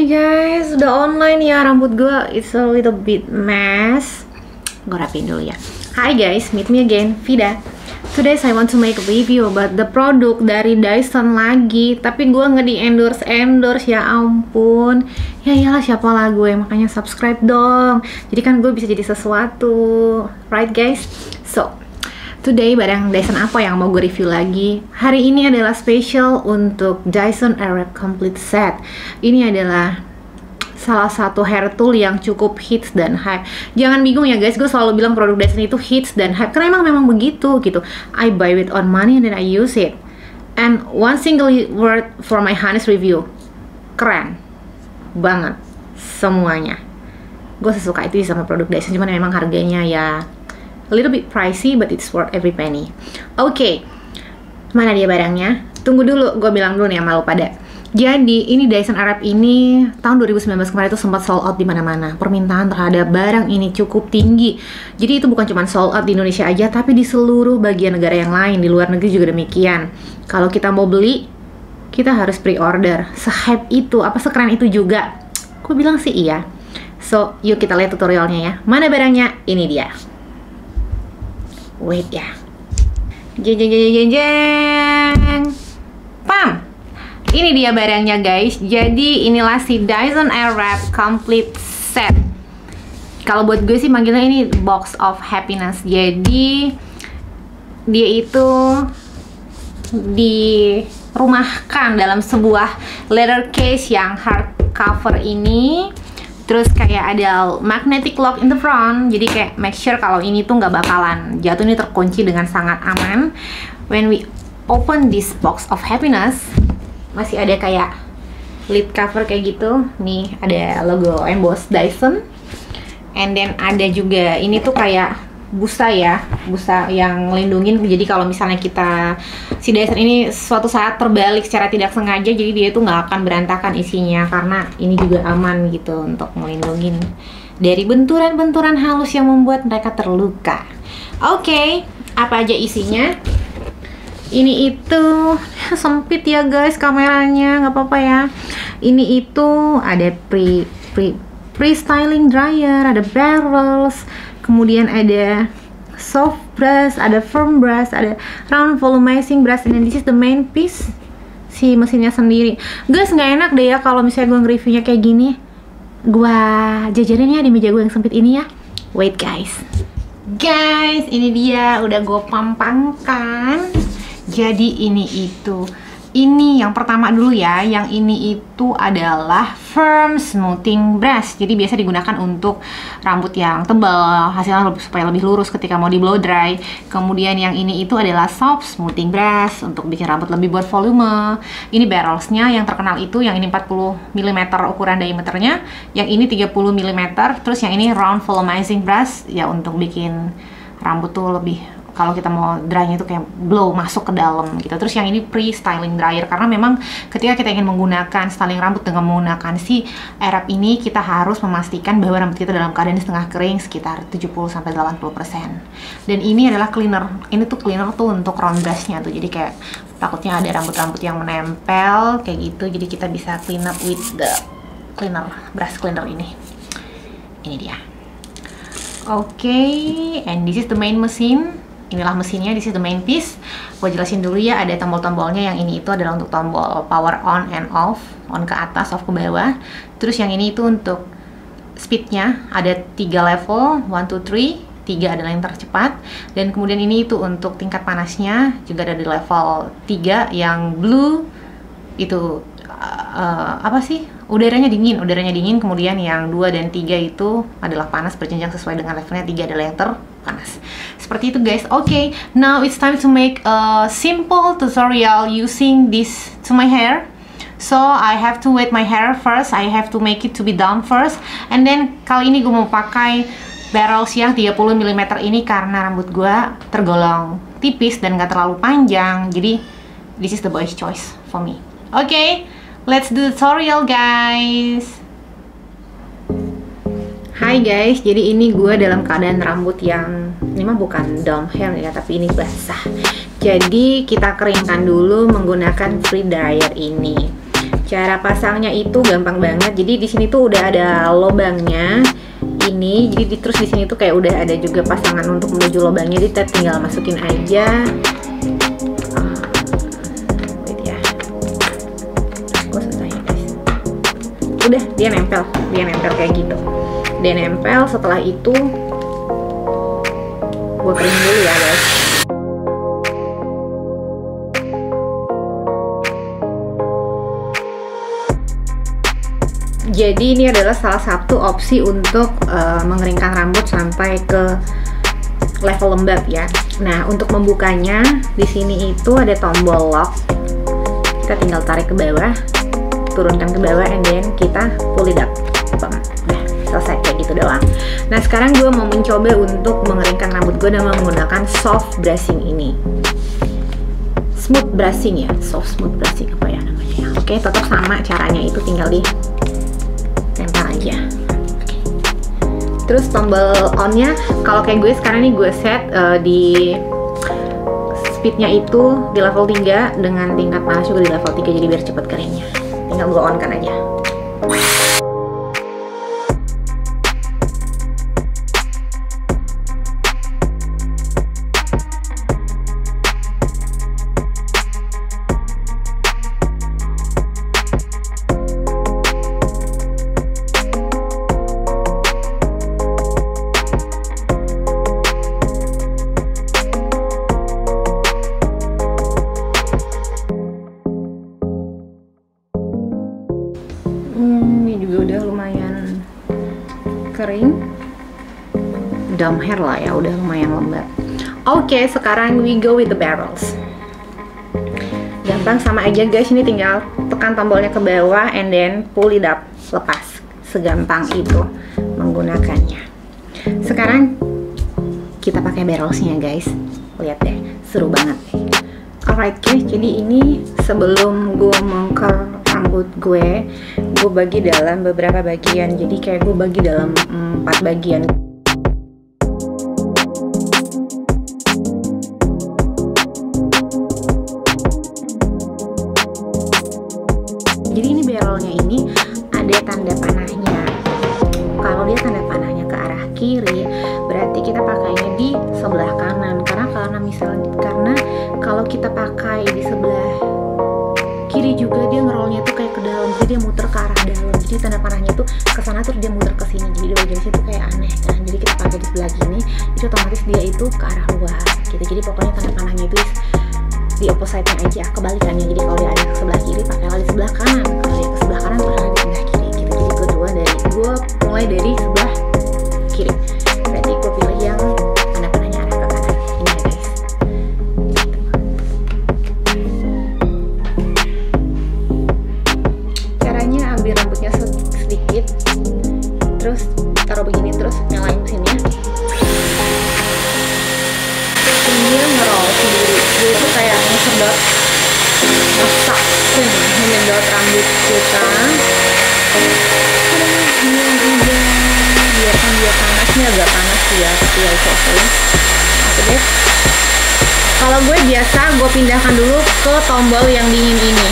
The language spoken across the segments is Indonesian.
Hai guys, udah online ya rambut gue. It's a little bit mess. Gue rapiin dulu ya. Hi guys, meet me again, Vida. Today I want to make a review about the product dari Dyson lagi. Tapi gue nggak di endorse, ya ampun. Ya iyalah, siapa lah gue, makanya subscribe dong. Jadi kan gue bisa jadi sesuatu, right guys? So today barang Dyson apa yang mau gue review lagi? Hari ini adalah special untuk Dyson Airwrap Complete Set. Ini adalah salah satu hair tool yang cukup hits dan hype. Jangan bingung ya guys, gue selalu bilang produk Dyson itu hits dan hype karena memang begitu gitu. I buy with on money and then I use it. And one single word for my honest review, keren banget semuanya. Gue sesuka itu sama produk Dyson, cuman memang harganya ya a little bit pricey, but it's worth every penny. Oke, mana dia barangnya? Tunggu dulu, gue bilang dulu nih sama lo pada. Jadi, ini Dyson Airwrap ini tahun 2019 kemarin itu sempat sold out di mana-mana. Permintaan terhadap barang ini cukup tinggi. Jadi itu bukan cuma sold out di Indonesia aja, tapi di seluruh bagian negara yang lain. Di luar negeri juga demikian. Kalau kita mau beli, kita harus pre-order. Se-hype itu, apa sekeren itu juga? Gue bilang sih iya. So, yuk kita lihat tutorialnya ya. Mana barangnya? Ini dia. Wait ya. Jeng jeng jeng jeng jeng. Pam. Ini dia barangnya guys. Jadi inilah si Dyson Airwrap Complete Set. Kalau buat gue sih manggilnya ini Box of Happiness. Jadi dia itu dirumahkan dalam sebuah leather case yang hardcover ini. Terus kayak ada magnetic lock in the front, jadi kayak make sure kalau ini tuh nggak bakalan jatuh, ini terkunci dengan sangat aman. When we open this box of happiness, masih ada kayak lid cover kayak gitu. Nih ada logo emboss Dyson, and then ada juga ini tuh kayak busa ya, busa yang ngelindungin. Jadi kalau misalnya kita si Dyson ini suatu saat terbalik secara tidak sengaja, jadi dia tuh nggak akan berantakan isinya karena ini juga aman gitu untuk ngelindungin dari benturan-benturan halus yang membuat mereka terluka. Oke, apa aja isinya? Ini itu sempit ya guys kameranya, nggak apa-apa ya. Ini itu ada pre-styling dryer, ada barrels, kemudian ada soft brush, ada firm brush, ada round volumizing brush, and this is the main piece, si mesinnya sendiri. Guys, nggak enak deh ya kalau misalnya gue nge-reviewnya kayak gini. Gue jajarin ya di meja gue yang sempit ini ya. Wait guys. Guys, ini dia udah gue pampangkan. Jadi ini itu. Ini yang pertama dulu ya, yang ini itu adalah firm smoothing brush. Jadi biasa digunakan untuk rambut yang tebal, hasilnya supaya lebih lurus ketika mau di blow dry. Kemudian yang ini itu adalah soft smoothing brush untuk bikin rambut lebih bervolume. Ini barrelsnya yang terkenal itu, yang ini 40 mm ukuran diameternya, yang ini 30 mm, terus yang ini round volumizing brush ya untuk bikin rambut tuh lebih, kalau kita mau drynya itu kayak blow masuk ke dalam gitu. Terus yang ini pre-styling dryer, karena memang ketika kita ingin menggunakan styling rambut dengan menggunakan si Airwrap ini, kita harus memastikan bahwa rambut kita dalam keadaan setengah kering sekitar 70-80%. Dan ini adalah cleaner. Ini tuh cleaner tuh untuk round brushnya tuh. Jadi kayak takutnya ada rambut-rambut yang menempel kayak gitu. Jadi kita bisa clean up with the cleaner, brush cleaner ini. Ini dia. Oke, and this is the main machine. Inilah mesinnya, this is the main piece. Gue jelasin dulu ya, ada tombol-tombolnya. Yang ini itu adalah untuk tombol power on and off, on ke atas, off ke bawah. Terus yang ini itu untuk speednya, ada 3 level, 1, 2, 3. 3 adalah yang tercepat. Dan kemudian ini itu untuk tingkat panasnya, juga ada di level 3. Yang blue itu apa sih? Udaranya dingin. Kemudian yang 2 dan 3 itu adalah panas berjenjang sesuai dengan levelnya. 3 adalah yang terpanas. Seperti itu guys. Okay, now it's time to make a simple tutorial using this to my hair. So I have to wet my hair first. I have to make it to be down first. And then kali ini gue mau pakai barrels yang 30 mm ini karena rambut gue tergolong tipis dan gak terlalu panjang. Jadi this is the boy's choice for me. Okay, let's do the tutorial guys. Hai guys, jadi ini gue dalam keadaan rambut yang ini mah bukan down hair ya, tapi ini basah. Jadi kita keringkan dulu menggunakan free dryer ini. Cara pasangnya itu gampang banget. Jadi di sini tuh udah ada lubangnya ini. Jadi terus di sini tuh kayak udah ada juga pasangan untuk menuju lubangnya. Jadi kita tinggal masukin aja. Wait ya. Kok susah ya guys. Udah dia nempel kayak gitu. Dia nempel. Setelah itu gue kering dulu ya guys. Jadi ini adalah salah satu opsi untuk mengeringkan rambut sampai ke level lembab ya. Nah, untuk membukanya di sini itu ada tombol lock. Kita tinggal tarik ke bawah, turunkan ke bawah, and then kita pull it up. Udah selesai kayak gitu doang. Nah, sekarang gue mau mencoba untuk mengeringkan rambut gue dengan menggunakan soft brushing ini. Smooth brushing ya, smooth brushing apa ya namanya ya. Oke, tetap sama caranya, itu tinggal di tempel aja. Okay. Terus tombol on-nya, kalau kayak gue sekarang nih gue set di speednya itu di level 3 dengan tingkat panas juga di level 3, jadi biar cepet keringnya. Tinggal gue on kan aja. Ini juga udah lumayan kering, dumb hair lah ya, udah lumayan lembab. Oke, sekarang we go with the barrels. Gampang, sama aja guys, ini tinggal tekan tombolnya ke bawah and then pull it up, lepas. Segampang itu menggunakannya. Sekarang kita pakai barrelsnya guys, lihat deh, seru banget. Alright guys, jadi ini sebelum gue mengker rambut gue bagi dalam beberapa bagian. Jadi kayak gue bagi dalam 4 bagian. Jadi ini barrelnya ini ada tanda panahnya. Kalau dia tanda panahnya ke arah kiri, berarti kita pakainya di sebelah kanan. Karena kalau kita pakai di sebelah kiri juga, dia ngerolnya tuh kayak ke dalam, jadi dia muter ke arah dalam. Jadi tanda panahnya tuh ke sana terus dia muter ke sini. Jadi bagian situ kayak aneh kan. Jadi kita pakai di sebelah gini, itu otomatis dia itu ke arah luar gitu. Jadi pokoknya tanda panahnya itu di opposite-nya aja, kebalikannya. Jadi kalau dia ada ke sebelah kiri, pakailah di sebelah kanan. Kalau dia ke sebelah kanan, pakailah di sebelah kiri gitu. Jadi gue mulai dari sebelah kiri. Berarti gue pilih yang tanda panahnya arah ke kanan. Ini ya guys. Caranya ambil rambutnya sedikit, terus taruh begini, terus nyalain mesinnya. Dia ngerol sendiri. Dia itu kayak ngesedot, menyedot rambut kita. Biarkan dia panasnya, agak panas sih ya, tapi ya itu oke. Oke deh. Kalau gue biasa gue pindahkan dulu ke tombol yang dingin ini.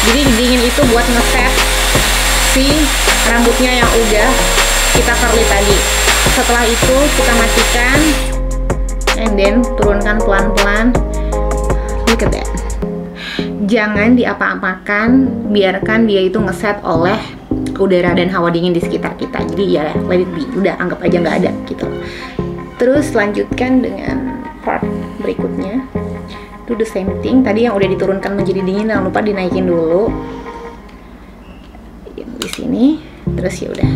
Jadi dingin itu buat ngeset si rambutnya yang udah kita curly tadi. Setelah itu kita matikan, and then turunkan pelan-pelan. Look at that. Jangan diapa-apakan, biarkan dia itu ngeset oleh udara dan hawa dingin di sekitar kita. Jadi ya let it be, udah anggap aja nggak ada gitu. Terus lanjutkan dengan part berikutnya. Do the same thing. Tadi yang udah diturunkan menjadi dingin, jangan lupa dinaikin dulu. Di sini, terus ya udah.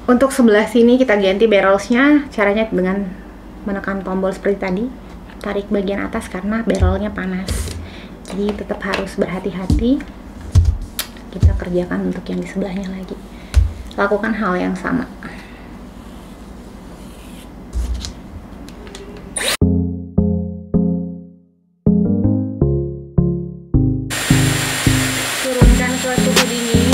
Untuk sebelah sini kita ganti barrelsnya. Caranya dengan menekan tombol seperti tadi, tarik bagian atas karena barrelnya panas. Jadi tetap harus berhati-hati. Kita kerjakan untuk yang di sebelahnya lagi. Lakukan hal yang sama. Turunkan ke suhu dingin.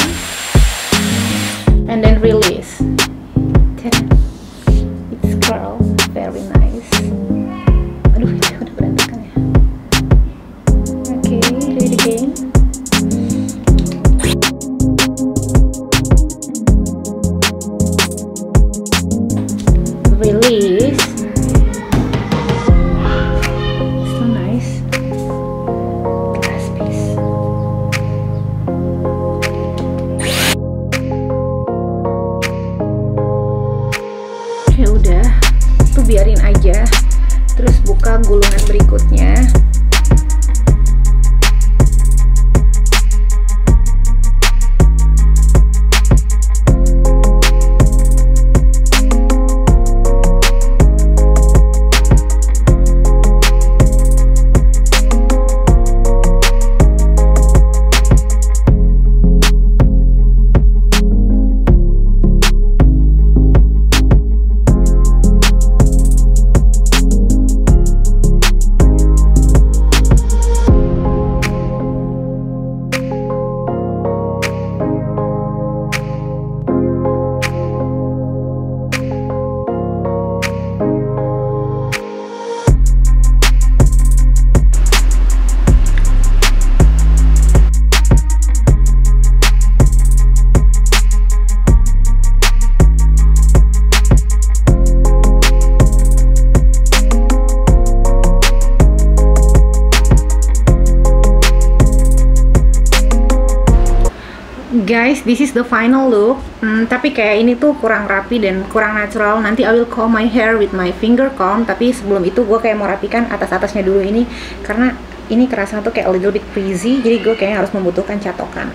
Guys, this is the final look. Tapi kayak ini tuh kurang rapi dan kurang natural. Nanti I will comb my hair with my finger comb. Tapi sebelum itu gue kayak mau rapikan atas-atasnya dulu ini, karena ini kerasa tuh kayak a little bit frizzy. Jadi gue kayaknya harus membutuhkan catokan.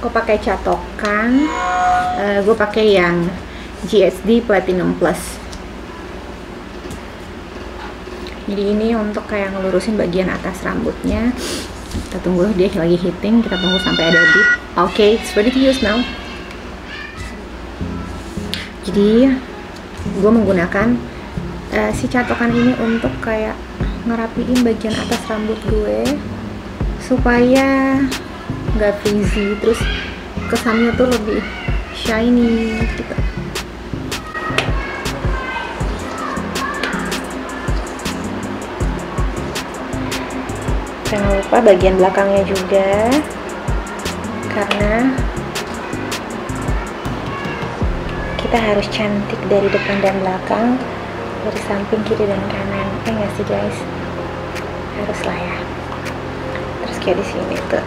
Gue pakai catokan. Gue pakai yang GHD Platinum Plus. Jadi ini untuk kayak ngelurusin bagian atas rambutnya. Kita tunggu dia lagi heating, kita tunggu sampai ada dip. Oke, it's ready to use now. Jadi gue menggunakan si catokan ini untuk kayak ngerapiin bagian atas rambut gue supaya nggak frizzy, terus kesannya tuh lebih shiny gitu. Jangan lupa bagian belakangnya juga, karena kita harus cantik dari depan dan belakang, dari samping, kiri dan kanan. Nggak sih guys? Haruslah ya. Terus kayak di sini tuh.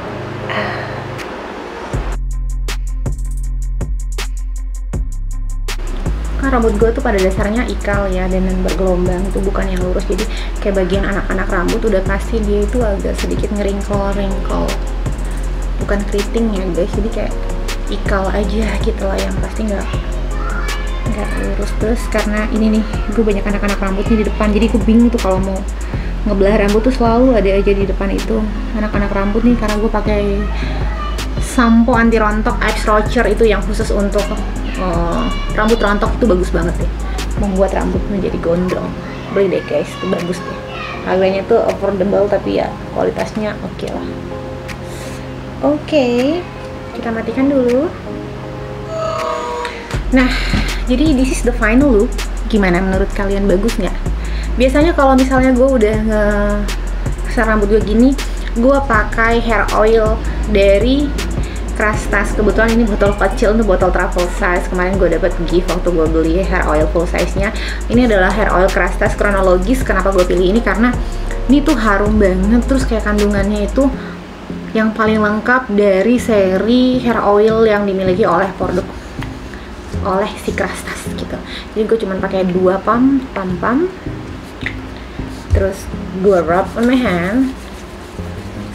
Rambut gue tuh pada dasarnya ikal ya, dan bergelombang, itu bukan yang lurus. Jadi kayak bagian anak-anak rambut udah pasti dia itu agak sedikit ngeringkol-ringkol, bukan keriting ya guys. Jadi kayak ikal aja gitu lah, yang pasti nggak lurus. Terus karena ini nih, gue banyak anak-anak rambut nih di depan, jadi gue bingung tuh kalau mau ngebelah rambut tuh selalu ada aja di depan itu anak-anak rambut nih, karena gue pakai sampo anti rontok Ice Rocher itu yang khusus untuk rambut rontok. Itu bagus banget deh, membuat rambut menjadi gondrong. Beli deh guys, itu bagus deh. Harganya tuh affordable tapi ya kualitasnya oke lah. Oke, kita matikan dulu. Nah, jadi this is the final look. Gimana menurut kalian, bagus nggak? Biasanya kalau misalnya gue udah nge-style rambut gue gini, gue pakai hair oil dari Krastas. Kebetulan ini botol kecil, itu botol travel size. Kemarin gue dapet gift waktu gue beli hair oil full size nya. Ini adalah hair oil Krastas. Kronologis kenapa gue pilih ini, karena ini tuh harum banget, terus kayak kandungannya itu yang paling lengkap dari seri hair oil yang dimiliki oleh si Krastas gitu. Jadi gue cuman pakai 2 pump, terus gue rub on my hand.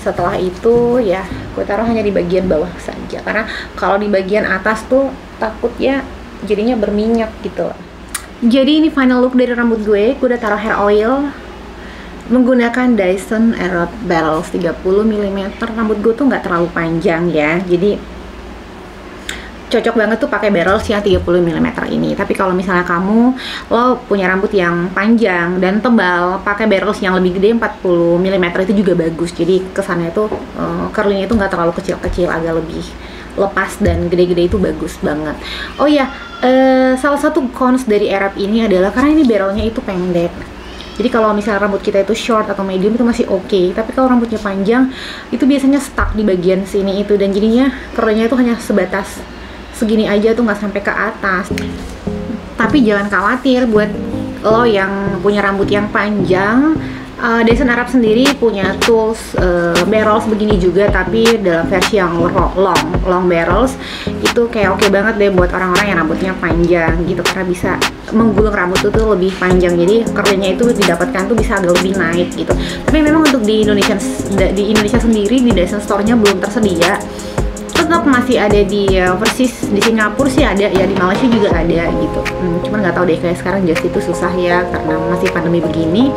Setelah itu ya gue taruh hanya di bagian bawah saja, karena kalau di bagian atas tuh takutnya jadinya berminyak gitu. Jadi ini final look dari rambut gue. Gue udah taruh hair oil menggunakan Dyson Airwrap Barrels 30 mm. Rambut gue tuh nggak terlalu panjang ya, jadi cocok banget tuh pakai barrels yang 30 mm ini. Tapi kalau misalnya lo punya rambut yang panjang dan tebal, pakai barrels yang lebih gede 40 mm itu juga bagus. Jadi kesannya tuh curlingnya itu nggak terlalu kecil-kecil, agak lebih lepas dan gede-gede, itu bagus banget. Oh ya, salah satu cons dari Airwrap ini adalah karena ini barrelnya itu pendek. Jadi kalau misalnya rambut kita itu short atau medium itu masih oke, tapi kalau rambutnya panjang itu biasanya stuck di bagian sini itu, dan jadinya curlingnya itu hanya sebatas segini aja tuh, nggak sampai ke atas. Tapi jangan khawatir buat lo yang punya rambut yang panjang, Dyson Airwrap sendiri punya tools barrels begini juga, tapi dalam versi yang long barrels. Itu kayak oke banget deh buat orang-orang yang rambutnya panjang gitu, karena bisa menggulung rambut tuh lebih panjang, jadi curlingnya itu didapatkan tuh bisa agak lebih naik gitu. Tapi memang untuk di Indonesia sendiri di Dyson Store-nya belum tersedia. Tetap masih ada di persis di Singapura sih ada ya, di Malaysia juga ada gitu. Cuman nggak tahu deh, kayak sekarang just itu susah ya karena masih pandemi begini.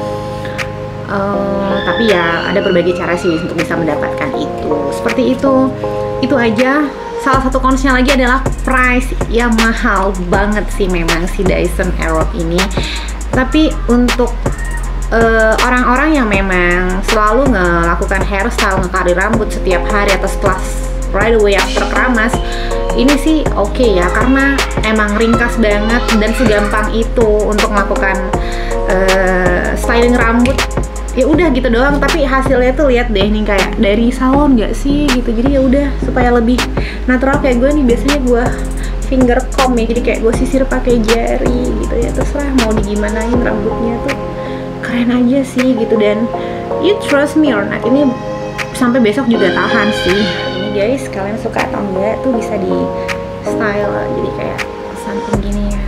Tapi ya ada berbagai cara sih untuk bisa mendapatkan itu. Seperti itu aja. Salah satu konsepnya lagi adalah price, ya mahal banget sih memang si Dyson Airwrap ini. Tapi untuk orang-orang yang memang selalu melakukan hairstyle, ngekarir rambut setiap hari atau setelah right away after keramas, ini sih oke ya, karena emang ringkas banget dan segampang itu untuk melakukan styling rambut. Ya udah gitu doang, tapi hasilnya tuh lihat deh nih kayak dari salon nggak sih gitu. Jadi ya udah, supaya lebih natural kayak gue nih biasanya gue finger comb ya, jadi kayak gue sisir pakai jari gitu ya, terserah mau digimanain, rambutnya tuh keren aja sih gitu. Dan You trust me or not, ini sampai besok juga tahan sih. Ini guys, kalian suka atau enggak tuh bisa di style jadi kayak samping gini ya.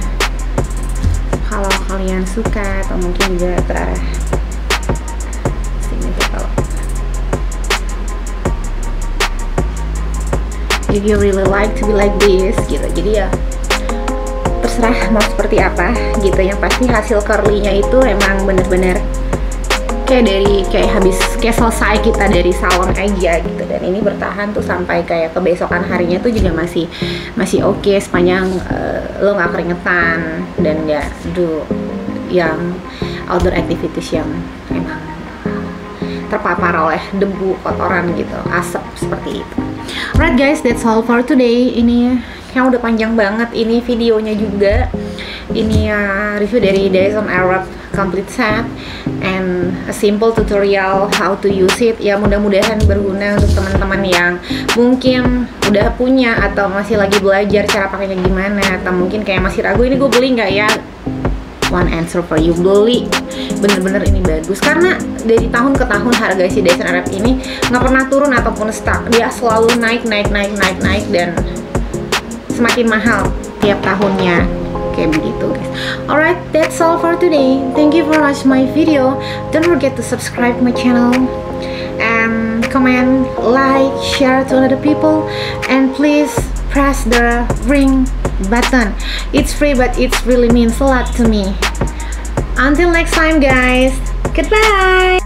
Kalau kalian suka atau mungkin juga terarah sini tuh kalau if you really like to be like this gitu. Jadi ya terserah mau seperti apa gitu. Yang pasti hasil curly-nya itu emang bener-bener kayak habis selesai kita dari salon aja gitu. Dan ini bertahan tuh sampai kayak kebesokan harinya tuh juga masih oke sepanjang lo nggak keringetan dan nggak do yang outdoor activities yang emang terpapar oleh debu, kotoran gitu, asap seperti itu. Alright guys, that's all for today. Ini yang udah panjang banget ini videonya juga. Ini review dari Dyson Airwrap complete set and a simple tutorial how to use it. Ya mudah-mudahan berguna untuk teman-teman yang mungkin udah punya atau masih lagi belajar cara pakainya gimana, atau mungkin kayak masih ragu ini gue beli nggak ya. One answer for you, beli, bener-bener ini bagus karena dari tahun ke tahun harga si Dyson Airwrap ini nggak pernah turun ataupun stuck, dia selalu naik dan semakin mahal tiap tahunnya kayak begitu guys. Alright, that's all for today. Thank you for watching my video. Don't forget to subscribe my channel and comment, like, share to other people, and please press the ring button. It's free but it really means a lot to me. Until next time guys, goodbye.